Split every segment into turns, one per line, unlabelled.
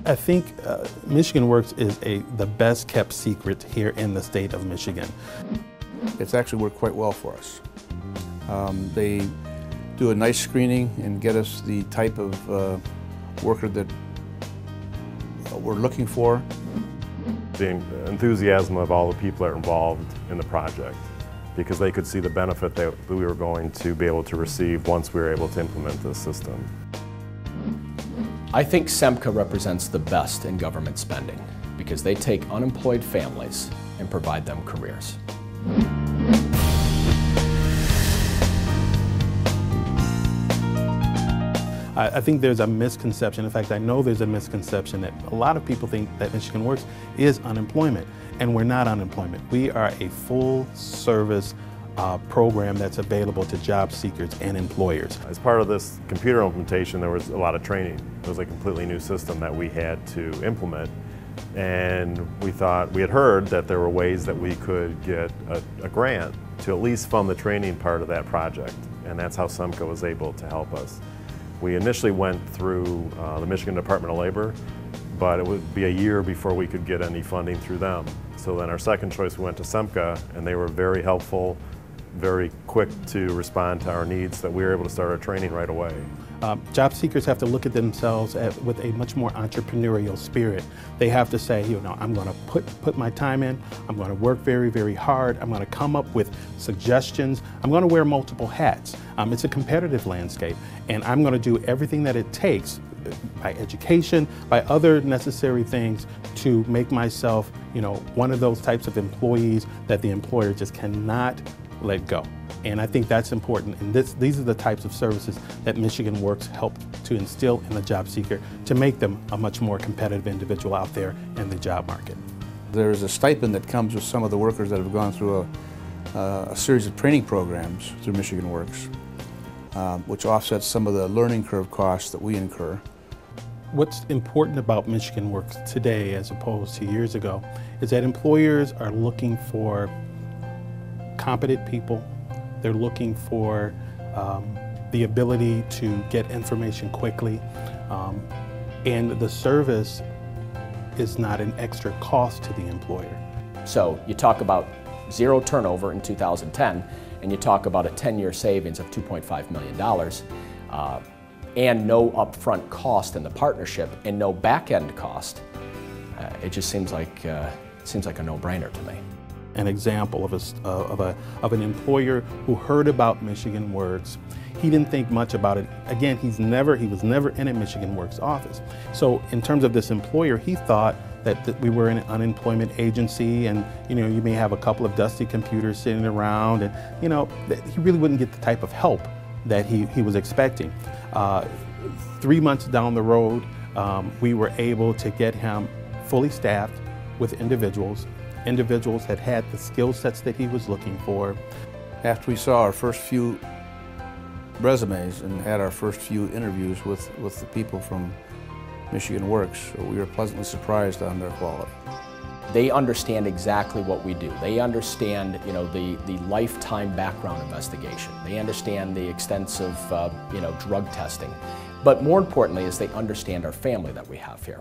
I think Michigan Works is the best kept secret here in the state of Michigan.
It's actually worked quite well for us. They do a nice screening and get us the type of worker that we're looking for.
The enthusiasm of all the people that are involved in the project, because they could see the benefit that we were going to be able to receive once we were able to implement this system.
I think SEMCA represents the best in government spending because they take unemployed families and provide them careers.
I think there's a misconception, in fact I know there's a misconception that a lot of people think that Michigan Works is unemployment, and we're not unemployment. We are a full service program that's available to job seekers and employers.
As part of this computer implementation, there was a lot of training. It was a completely new system that we had to implement, and we had heard that there were ways that we could get a grant to at least fund the training part of that project, and that's how SEMCA was able to help us. We initially went through the Michigan Department of Labor, but it would be a year before we could get any funding through them. So then our second choice, we went to SEMCA, and they were very helpful, very quick to respond to our needs, that we were able to start our training right away.
Job seekers have to look at themselves with a much more entrepreneurial spirit. They have to say, I'm going to put my time in, I'm going to work very, very hard, I'm going to come up with suggestions, I'm going to wear multiple hats. It's a competitive landscape, and I'm going to do everything that it takes by education, by other necessary things to make myself, one of those types of employees that the employer just cannot let go. And I think that's important, and these are the types of services that Michigan Works help to instill in the job seeker to make them a much more competitive individual out there in the job market.
There's a stipend that comes with some of the workers that have gone through a series of training programs through Michigan Works, which offsets some of the learning curve costs that we incur.
What's important about Michigan Works today as opposed to years ago is that employers are looking for competent people. They're looking for the ability to get information quickly, and the service is not an extra cost to the employer.
So you talk about zero turnover in 2010, and you talk about a 10-year savings of $2.5 million, and no upfront cost in the partnership, and no back-end cost. It just seems like a no-brainer to me.
An example of an employer who heard about Michigan Works. He didn't think much about it. Again, he was never in a Michigan Works office. So in terms of this employer, he thought that we were an unemployment agency, and you may have a couple of dusty computers sitting around, and that he really wouldn't get the type of help that he was expecting. 3 months down the road, we were able to get him fully staffed with individuals that had the skill sets that he was looking for.
After we saw our first few resumes and had our first few interviews with the people from Michigan Works, we were pleasantly surprised on their quality.
They understand exactly what we do. They understand, the lifetime background investigation. They understand the extensive, drug testing. But more importantly is they understand our family that we have here.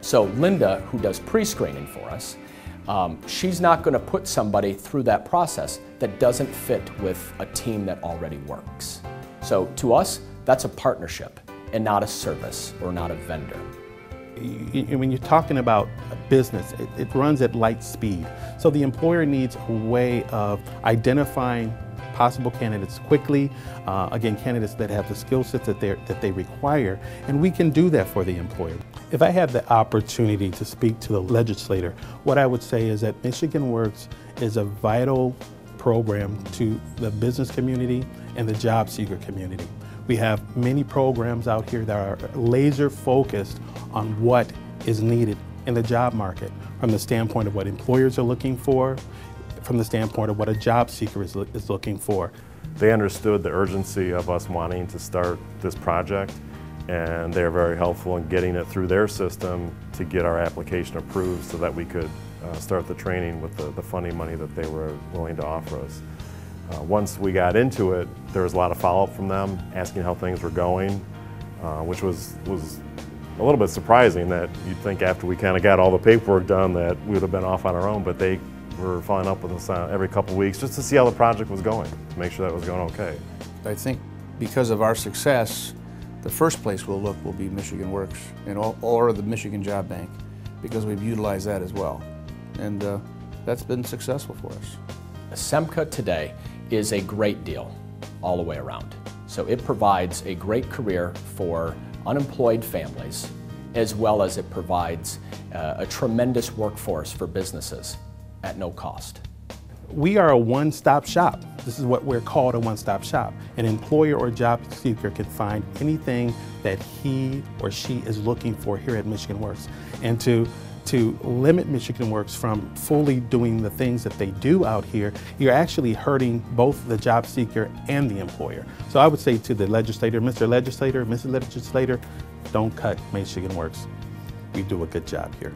So Linda, who does pre-screening for us, she's not going to put somebody through that process that doesn't fit with a team that already works. So to us, that's a partnership and not a service or not a vendor.
When you're talking about a business, it runs at light speed. So the employer needs a way of identifying possible candidates quickly, again, candidates that have the skill sets that they require, and we can do that for the employer. If I had the opportunity to speak to the legislator, what I would say is that Michigan Works is a vital program to the business community and the job seeker community. We have many programs out here that are laser focused on what is needed in the job market, from the standpoint of what employers are looking for, from the standpoint of what a job seeker is looking for.
They understood the urgency of us wanting to start this project, and they're very helpful in getting it through their system to get our application approved so that we could start the training with the funding money that they were willing to offer us. Once we got into it, there was a lot of follow-up from them, asking how things were going, which was a little bit surprising that you'd think after we kind of got all the paperwork done that we would have been off on our own, but they were following up with us every couple of weeks just to see how the project was going, to make sure that it was going okay.
I think because of our success, the first place we'll look will be Michigan Works and or the Michigan Job Bank, because we've utilized that as well. And that's been successful for us.
SEMCA today is a great deal all the way around. So it provides a great career for unemployed families, as well as it provides a tremendous workforce for businesses at no cost.
We are a one-stop shop. This is what we're called, a one-stop shop. An employer or job seeker can find anything that he or she is looking for here at Michigan Works. And to limit Michigan Works from fully doing the things that they do out here, you're actually hurting both the job seeker and the employer. So I would say to the legislator, Mr. Legislator, Mrs. Legislator, don't cut Michigan Works. We do a good job here.